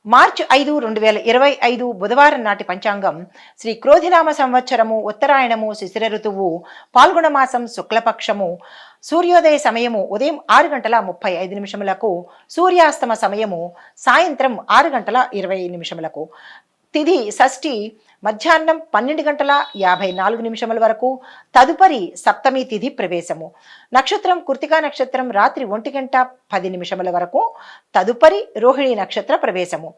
మార్చి 5, 2025 బుధవారం నాటి పంచాంగం శ్రీ క్రోధినామ సంవత్సరము ఉత్తరాయణము శిశిర ఋతువు పాల్గొన మాసం శుక్లపక్షము సూర్యోదయ సమయము ఉదయం 6 గంటల 35 నిమిషములకు సూర్యాస్తమ సమయము సాయంత్రం 6 గంటల 20 నిమిషములకు తిథి షష్ఠి మధ్యాహ్నం 12 గంటల 54 నిమిషముల వరకు తదుపరి సప్తమి తిథి ప్రవేశము నక్షత్రం కృతికా నక్షత్రం రాత్రి 1 గంట 10 నిమిషముల వరకు తదుపరి రోహిణి నక్షత్ర ప్రవేశము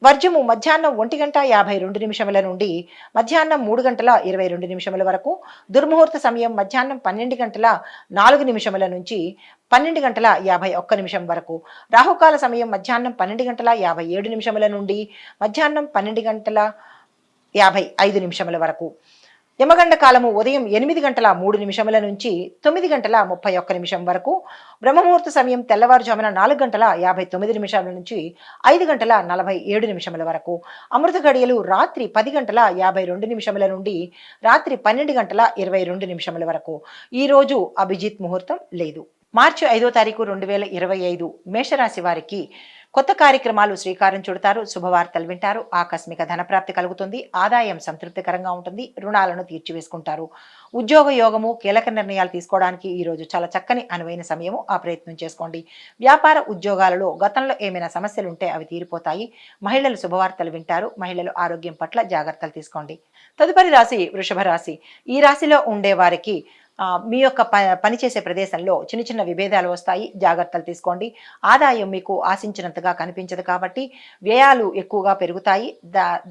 వర్జము మధ్యాహ్నం 1 గంట 52 నిమిషముల నుండి మధ్యాహ్నం 3 గంటల 22 నిమిషముల వరకు దుర్ముహూర్త సమయం మధ్యాహ్నం 12 గంటల 4 నిమిషముల నుంచి 12 గంటల 51 నిమిషం వరకు రాహుకాల సమయం మధ్యాహ్నం 12 గంటల 57 నిమిషముల నుండి మధ్యాహ్నం 12 గంటల 55 నిమిషముల వరకు యమగండ కాలము ఉదయం 8 గంటల 3 నిమిషముల నుంచి 9 గంటల 31 నిమిషం వరకు బ్రహ్మముహూర్త సమయం తెల్లవారుజామున 4 గంటల 59 నిమిషాల నుంచి 5 గంటల 47 నిమిషముల వరకు అమృత గడియలు రాత్రి 10 గంటల 52 నిమిషముల నుండి రాత్రి 12 గంటల 22 నిమిషముల వరకు ఈ రోజు అభిజిత్ ముహూర్తం లేదు. మార్చి 5వ తారీఖు 2025 మేషరాశి వారికి కొత్త కార్యక్రమాలు శ్రీకారం చుడతారు, శుభవార్తలు వింటారు, ఆకస్మిక ధనప్రాప్తి కలుగుతుంది, ఆదాయం సంతృప్తికరంగా ఉంటుంది, రుణాలను తీర్చివేసుకుంటారు. ఉద్యోగ యోగము, కీలక నిర్ణయాలు తీసుకోవడానికి ఈ రోజు చాలా చక్కని అనువైన సమయము, ఆ ప్రయత్నం చేసుకోండి. వ్యాపార ఉద్యోగాలలో గతంలో ఏమైనా సమస్యలు ఉంటే అవి తీరిపోతాయి. మహిళలు శుభవార్తలు వింటారు, మహిళలు ఆరోగ్యం పట్ల జాగ్రత్తలు తీసుకోండి. తదుపరి రాశి వృషభ రాశి. ఈ రాశిలో ఉండే వారికి మీ యొక్క పనిచేసే ప్రదేశంలో చిన్న చిన్న విభేదాలు వస్తాయి, జాగ్రత్తలు తీసుకోండి. ఆదాయం మీకు ఆశించినంతగా కనిపించదు కాబట్టి వ్యయాలు ఎక్కువగా పెరుగుతాయి.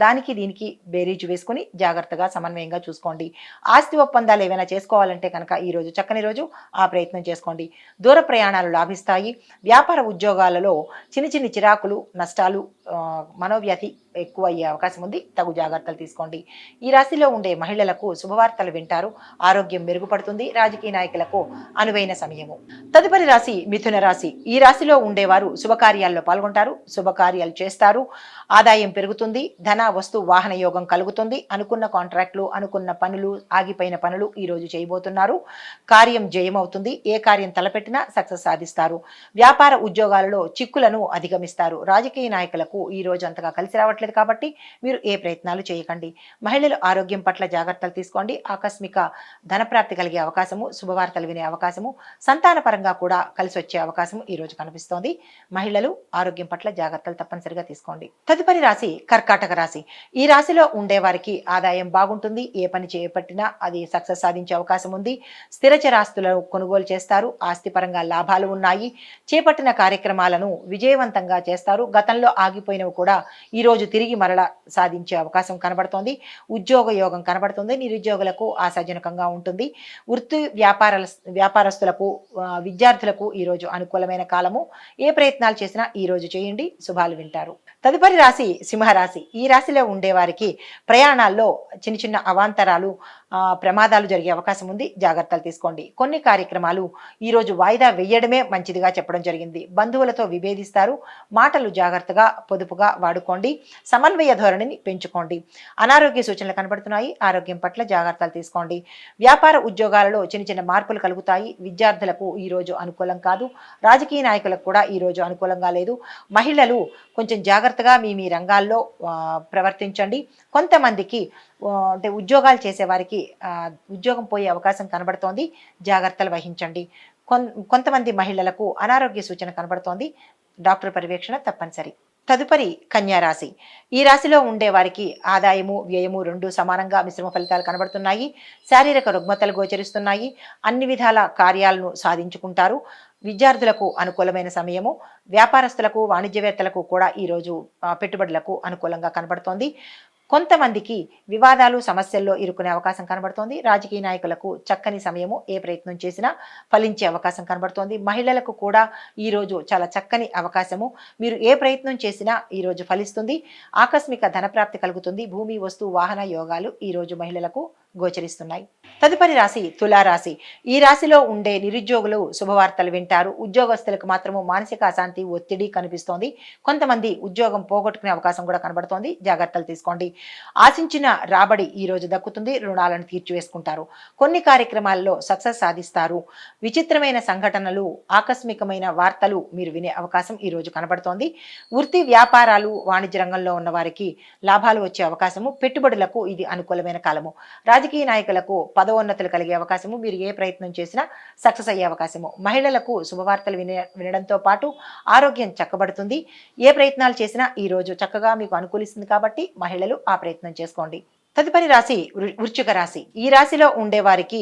దానికి దీనికి బేరీజు వేసుకుని జాగ్రత్తగా సమన్వయంగా చూసుకోండి. ఆస్తి ఒప్పందాలు ఏమైనా చేసుకోవాలంటే కనుక ఈ రోజు చక్కని రోజు, ఆ ప్రయత్నం చేసుకోండి. దూర ప్రయాణాలు లాభిస్తాయి. వ్యాపార ఉద్యోగాలలో చిన్న చిన్న చిరాకులు, నష్టాలు, మనోవ్యాధి ఎక్కువ అయ్యే అవకాశం ఉంది, తగు జాగ్రత్తలు తీసుకోండి. ఈ రాశిలో ఉండే మహిళలకు శుభవార్తలు వింటారు, ఆరోగ్యం మెరుగుపడుతుంది, రాజకీయ నాయకులకు అనువైన సమయము. తదుపరి రాశి మిథున రాశి. ఈ రాశిలో ఉండేవారు శుభకార్యాల్లో పాల్గొంటారు, శుభకార్యాలు చేస్తారు, ఆదాయం పెరుగుతుంది, ధన వస్తు వాహన యోగం కలుగుతుంది. అనుకున్న కాంట్రాక్టులు, అనుకున్న పనులు, ఆగిపోయిన పనులు ఈ రోజు చేయబోతున్నారు. కార్యం జయమవుతుంది, ఏ కార్యం తలపెట్టినా సక్సెస్ సాధిస్తారు. వ్యాపార ఉద్యోగాలలో చిక్కులను అధిగమిస్తారు. రాజకీయ నాయకులకు ఈ రోజు అంతగా కలిసి రావట్లేదు కాబట్టి మీరు ఏ ప్రయత్నాలు చేయకండి. మహిళలు ఆరోగ్యం పట్ల జాగ్రత్తలు తీసుకోండి. ఆకస్మిక ధనప్రాప్తి కలిగే అవకాశము, శుభవార్తలు వినే అవకాశము, సంతాన పరంగా కూడా కలిసి వచ్చే అవకాశం ఈ రోజు కనిపిస్తోంది. మహిళలు ఆరోగ్యం పట్ల జాగ్రత్తలు తప్పనిసరిగా తీసుకోండి. తదుపరి రాశి కర్కాటక రాశి. ఈ రాశిలో ఉండే వారికి ఆదాయం బాగుంటుంది, ఏ పని చేపట్టినా అది సక్సెస్ సాధించే అవకాశం ఉంది. స్థిర చరాస్తులను కొనుగోలు చేస్తారు, ఆస్తి పరంగా లాభాలు ఉన్నాయి. చేపట్టిన కార్యక్రమాలను విజయవంతంగా చేస్తారు. గతంలో ఆగిపోయినవి కూడా ఈ రోజు తిరిగి మరల సాధించే అవకాశం కనబడుతోంది. ఉద్యోగ యోగం కనబడుతుంది, నిరుద్యోగులకు ఆశాజనకంగా ఉంటుంది. వృత్తి వ్యాపారస్తులకు, విద్యార్థులకు ఈరోజు అనుకూలమైన కాలము. ఏ ప్రయత్నాలు చేసినా ఈ రోజు చేయండి, శుభాలు వింటారు. తదుపరి రాశి సింహరాశి. ఈ రాశిలో ఉండేవారికి ప్రయాణాల్లో చిన్న చిన్న అవాంతరాలు, ప్రమాదాలు జరిగే అవకాశం ఉంది, జాగ్రత్తలు తీసుకోండి. కొన్ని కార్యక్రమాలు ఈరోజు వాయిదా వేయడమే మంచిదిగా చెప్పడం జరిగింది. బంధువులతో విభేదిస్తారు, మాటలు జాగ్రత్తగా పొదుపుగా వాడుకోండి. సమన్వయ ధోరణిని పెంచుకోండి. అనారోగ్య సూచనలు కనబడుతున్నాయి, ఆరోగ్యం పట్ల జాగ్రత్తలు తీసుకోండి. వ్యాపార ఉద్యోగాలలో చిన్న చిన్న మార్పులు కలుగుతాయి. విద్యార్థులకు ఈరోజు అనుకూలం కాదు, రాజకీయ నాయకులకు కూడా ఈరోజు అనుకూలంగా లేదు. మహిళలు కొంచెం జాగ్రత్తగా మీ రంగాల్లో ప్రవర్తించండి. కొంతమందికి అంటే ఉద్యోగాలు చేసేవారికి ఉద్యోగం పోయే అవకాశం కనబడుతోంది, జాగ్రత్తలు వహించండి. కొంతమంది మహిళలకు అనారోగ్య సూచన కనబడుతోంది, డాక్టర్ పర్యవేక్షణ తప్పనిసరి. తదుపరి కన్యా రాశి. ఈ రాశిలో ఉండే వారికి ఆదాయము వ్యయము రెండు సమానంగా మిశ్రమ ఫలితాలు కనబడుతున్నాయి. శారీరక రుగ్మతలు గోచరిస్తున్నాయి. అన్ని విధాల కార్యాలను సాధించుకుంటారు. విద్యార్థులకు అనుకూలమైన సమయము. వ్యాపారస్తులకు, వాణిజ్యవేత్తలకు కూడా ఈరోజు పెట్టుబడులకు అనుకూలంగా కనబడుతోంది. కొంతమందికి వివాదాలు, సమస్యల్లో ఇరుక్కునే అవకాశం కనబడుతోంది. రాజకీయ నాయకులకు చక్కని సమయము, ఏ ప్రయత్నం చేసినా ఫలించే అవకాశం కనబడుతోంది. మహిళలకు కూడా ఈరోజు చాలా చక్కని అవకాశము, మీరు ఏ ప్రయత్నం చేసినా ఈరోజు ఫలిస్తుంది. ఆకస్మిక ధనప్రాప్తి కలుగుతుంది. భూమి, వస్తు, వాహన యోగాలు ఈరోజు మహిళలకు గోచరిస్తున్నాయి. తదుపరి రాశి తులారాశి. ఈ రాశిలో ఉండే నిరుద్యోగులు శుభవార్తలు వింటారు. ఉద్యోగస్తులకు మాత్రము మానసిక అశాంతి, ఒత్తిడి కనిపిస్తోంది. కొంతమంది ఉద్యోగం పోగొట్టుకునే అవకాశం కూడా కనబడుతోంది. జాగ్రత్తలు తీసుకోండి. ఆశించిన రాబడి ఈ రోజు దక్కుతుంది. రుణాలను తీర్చివేసుకుంటారు. కొన్ని కార్యక్రమాల్లో సక్సెస్ సాధిస్తారు. విచిత్రమైన సంఘటనలు, ఆకస్మికమైన వార్తలు మీరు వినే అవకాశం ఈ రోజు కనబడుతోంది. వృత్తి వ్యాపారాలు, వాణిజ్య రంగంలో ఉన్న వారికి లాభాలు వచ్చే అవకాశము. పెట్టుబడులకు ఇది అనుకూలమైన కాలము. రాజకీయ నాయకులకు పదోన్నతులు కలిగే అవకాశము. మీరు ఏ ప్రయత్నం చేసినా సక్సెస్ అయ్యే అవకాశము. మహిళలకు శుభవార్తలు వినడంతో పాటు ఆరోగ్యం చక్కబడుతుంది. ఏ ప్రయత్నాలు చేసినా ఈ రోజు చక్కగా మీకు అనుకూలిస్తుంది కాబట్టి మహిళలు ఆ ప్రయత్నం చేసుకోండి. తదుపరి రాశి వృశ్చిక రాశి. ఈ రాశిలో ఉండే వారికి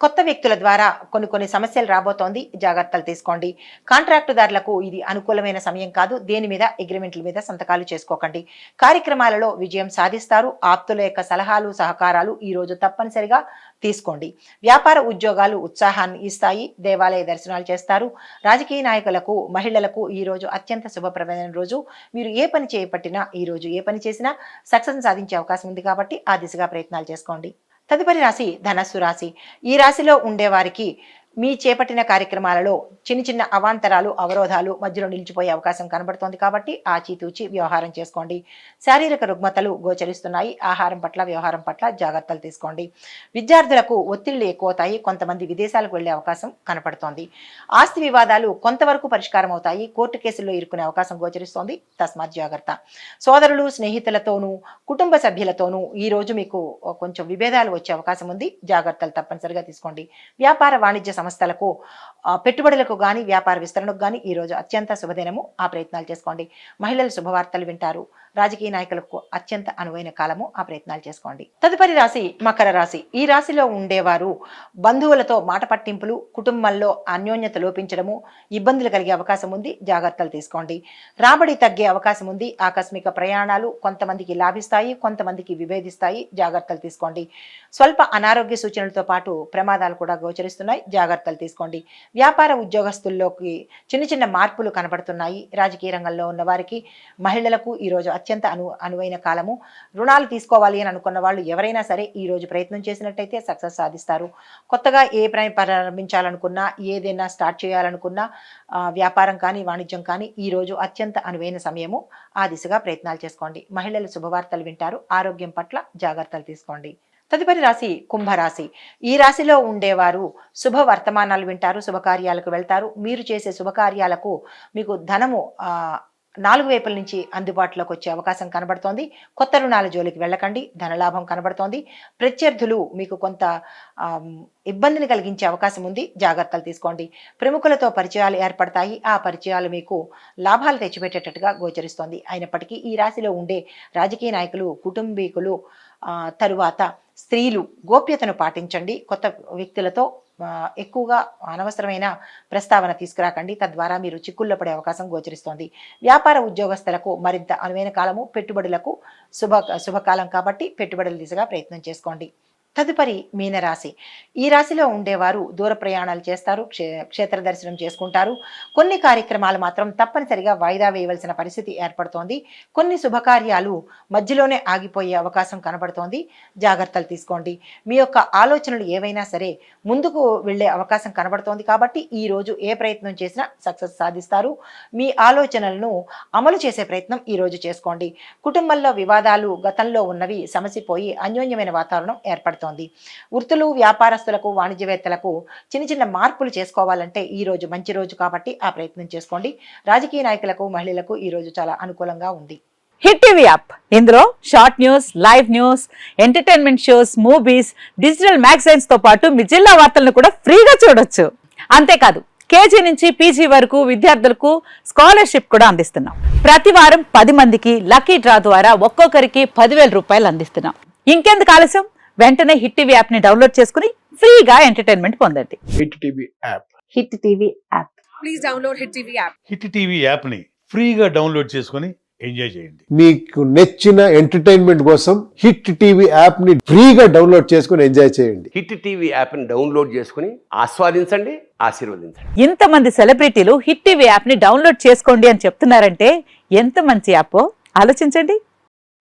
కొత్త వ్యక్తుల ద్వారా కొన్ని సమస్యలు రాబోతోంది. జాగ్రత్తలు తీసుకోండి. కాంట్రాక్టుదారులకు ఇది అనుకూలమైన సమయం కాదు. దేని మీద అగ్రిమెంట్ల మీద సంతకాలు చేసుకోకండి. కార్యక్రమాలలో విజయం సాధిస్తారు. ఆప్తుల యొక్క సలహాలు, సహకారాలు ఈ రోజు తప్పనిసరిగా తీసుకోండి. వ్యాపార ఉద్యోగాలు ఉత్సాహాన్ని ఇస్తాయి. దేవాలయ దర్శనాలు చేస్తారు. రాజకీయ నాయకులకు, మహిళలకు ఈ రోజు అత్యంత శుభప్రదమైన రోజు. మీరు ఏ పని చేపట్టినా ఈ రోజు ఏ పని చేసినా సక్సెస్ సాధించే అవకాశం ఉంది కాబట్టి ఆ దిశగా ప్రయత్నాలు చేసుకోండి. తదుపరి రాశి ధనస్సు రాశి. ఈ రాశిలో ఉండేవారికి మీ చేపట్టిన కార్యక్రమాలలో చిన్న అవాంతరాలు, అవరోధాలు మధ్యలో నిలిచిపోయే అవకాశం కనబడుతోంది కాబట్టి ఆచితూచి వ్యవహారం చేసుకోండి. శారీరక రుగ్మతలు గోచరిస్తున్నాయి. ఆహారం పట్ల, వ్యవహారం పట్ల జాగ్రత్తలు తీసుకోండి. విద్యార్థులకు ఒత్తిళ్లు ఎక్కువవుతాయి. కొంతమంది విదేశాలకు వెళ్లే అవకాశం కనపడుతోంది. ఆస్తి వివాదాలు కొంతవరకు పరిష్కారం అవుతాయి. కోర్టు కేసుల్లో ఇరుక్కునే అవకాశం గోచరిస్తోంది. తస్మాత్ జాగ్రత్త. సోదరులు, స్నేహితులతోనూ, కుటుంబ సభ్యులతోనూ ఈ రోజు మీకు కొంచెం విభేదాలు వచ్చే అవకాశం ఉంది. జాగ్రత్తలు తప్పనిసరిగా తీసుకోండి. వ్యాపార వాణిజ్య సంస్థలకు, పెట్టుబడులకు గాని, వ్యాపార విస్తరణకు గాని ఈ రోజు అత్యంత శుభదినము. ఆ ప్రయత్నాలు చేసుకోండి. మహిళలు శుభవార్తలు వింటారు. రాజకీయ నాయకులకు అత్యంత అనువైన కాలము. ఆ ప్రయత్నాలు చేసుకోండి. తదుపరి రాశి మకర రాశి. ఈ రాశిలో ఉండేవారు బంధువులతో మాట పట్టింపులు, కుటుంబంలో అన్యోన్యత లోపించడము, ఇబ్బందులు కలిగే అవకాశం ఉంది. జాగ్రత్తలు తీసుకోండి. రాబడి తగ్గే అవకాశం ఉంది. ఆకస్మిక ప్రయాణాలు కొంతమందికి లాభిస్తాయి, కొంతమందికి విభేదిస్తాయి. జాగ్రత్తలు తీసుకోండి. స్వల్ప అనారోగ్య సూచనలతో పాటు ప్రమాదాలు కూడా గోచరిస్తున్నాయి. జాగ్రత్తలు తీసుకోండి. వ్యాపార ఉద్యోగస్తుల్లోకి చిన్న మార్పులు కనబడుతున్నాయి. రాజకీయ రంగంలో ఉన్న వారికి, మహిళలకు ఈ రోజు అత్యంత అనువైన కాలము. రుణాలు తీసుకోవాలి అని అనుకున్న వాళ్ళు ఎవరైనా సరే ఈ రోజు ప్రయత్నం చేసినట్టయితే సక్సెస్ సాధిస్తారు. కొత్తగా ఏ ప్రారంభించాలనుకున్నా, ఏదైనా స్టార్ట్ చేయాలనుకున్నా, వ్యాపారం కానీ, వాణిజ్యం కానీ ఈ రోజు అత్యంత అనువైన సమయము. ఆ దిశగా ప్రయత్నాలు చేసుకోండి. మహిళలు శుభవార్తలు వింటారు. ఆరోగ్యం పట్ల జాగ్రత్తలు తీసుకోండి. తదుపరి రాశి కుంభరాశి. ఈ రాశిలో ఉండేవారు శుభ వర్తమానాలు వింటారు. శుభకార్యాలకు వెళ్తారు. మీరు చేసే శుభకార్యాలకు మీకు ధనము 4 వైపుల నుంచి అందుబాటులోకి వచ్చే అవకాశం కనబడుతోంది. కొత్త రుణాల జోలికి వెళ్ళకండి. ధనలాభం కనబడుతోంది. ప్రత్యర్థులు మీకు కొంత ఇబ్బందిని కలిగించే అవకాశం ఉంది. జాగ్రత్తలు తీసుకోండి. ప్రముఖులతో పరిచయాలు ఏర్పడతాయి. ఆ పరిచయాలు మీకు లాభాలు తెచ్చిపెట్టేటట్టుగా గోచరిస్తోంది. అయినప్పటికీ ఈ రాశిలో ఉండే రాజకీయ నాయకులు, కుటుంబీకులు, తరువాత స్త్రీలు గోప్యతను పాటించండి. కొత్త వ్యక్తులతో ఎక్కువగా అనవసరమైన ప్రస్తావన తీసుకురాకండి. తద్వారా మీరు చిక్కుల్లో పడే అవకాశం గోచరిస్తోంది. వ్యాపార ఉద్యోగస్తులకు మరింత అనువైన కాలము. పెట్టుబడులకు శుభకాలం కాబట్టి పెట్టుబడుల దిశగా ప్రయత్నం చేసుకోండి. తదుపరి మీనరాశి. ఈ రాశిలో ఉండేవారు దూర ప్రయాణాలు చేస్తారు. క్షేత్ర దర్శనం చేసుకుంటారు. కొన్ని కార్యక్రమాలు మాత్రం తప్పనిసరిగా వాయిదా వేయవలసిన పరిస్థితి ఏర్పడుతోంది. కొన్ని శుభకార్యాలు మధ్యలోనే ఆగిపోయే అవకాశం కనబడుతోంది. జాగ్రత్తలు తీసుకోండి. మీ యొక్క ఆలోచనలు ఏవైనా సరే ముందుకు వెళ్లే అవకాశం కనబడుతోంది కాబట్టి ఈ రోజు ఏ ప్రయత్నం చేసినా సక్సెస్ సాధిస్తారు. మీ ఆలోచనలను అమలు చేసే ప్రయత్నం ఈ రోజు చేసుకోండి. కుటుంబంలో వివాదాలు గతంలో ఉన్నవి సమసిపోయి అన్యోన్యమైన వాతావరణం ఏర్పడుతుంది. వృత్తులు, వ్యాపారస్తులకు, వాణిజ్యవేత్తలకు చిన్న మార్పులు చేసుకోవాలంటే ఈ రోజు మంచి రోజు కాబట్టి ఆ ప్రయత్నం చేసుకోండి. రాజకీయ నాయకులకు, మహిళలకు ఈ రోజు చాలా అనుకూలంగా ఉంది. హిట్ టీవీ యాప్, ఇందులో short news, live news, entertainment shows, movies, digital magazines తో పాటు మీ జిల్లా వార్తలను కూడా ఫ్రీగా చూడొచ్చు. అంతేకాదు కేజీ నుంచి పీజీ వరకు విద్యార్థులకు స్కాలర్షిప్ కూడా అందిస్తున్నాం. ప్రతి వారం 10 మందికి లక్కీ డ్రా ద్వారా ఒక్కొక్కరికి 10,000 రూపాయలు అందిస్తున్నాం. ఇంకెందుకు ఆలస్యం, వెంటనే హిట్ టీవీ యాప్ ని డౌన్లోడ్ చేసుకుని ఫ్రీగా ఎంటర్టైన్మెంట్ పొందండి. Hit TV app. Hit TV app. Please download hit TV app. Hit TV app ని ఫ్రీగా డౌన్లోడ్ చేసుకొని ఎంజాయ్ చేయండి. మీకు నచ్చిన ఎంటర్టైన్మెంట్ కోసం హిట్ టీవీ యాప్ ని ఫ్రీగా డౌన్లోడ్ చేసుకొని ఎంజాయ్ చేయండి. హిట్ టీవీ యాప్ ని డౌన్లోడ్ చేసుకుని ఆస్వాదించండి, ఆశీర్వదించండి. ఇంతమంది సెలబ్రిటీలు హిట్ టీవీ యాప్ ని డౌన్లోడ్ చేసుకోండి అని చెప్తున్నారంటే ఎంత మంచి యాప్ ఆలోచించండి.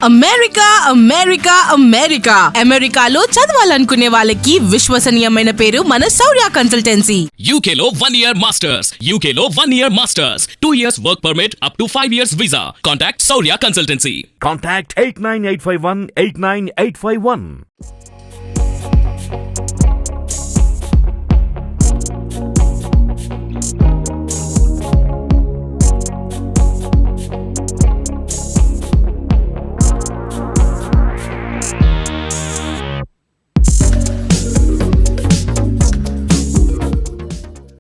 అమెరికా అమెరికా అమెరికా అమెరికాలో చదవాలనుకునే వాళ్ళకి విశ్వసనీయమైన పేరు మన శౌర్య కన్సల్టెన్సీ. UK లో 1 year masters. UK లో 1 year masters. 2 years work permit up to 5 years visa. Contact Saurya Consultancy. Contact 89851 89851.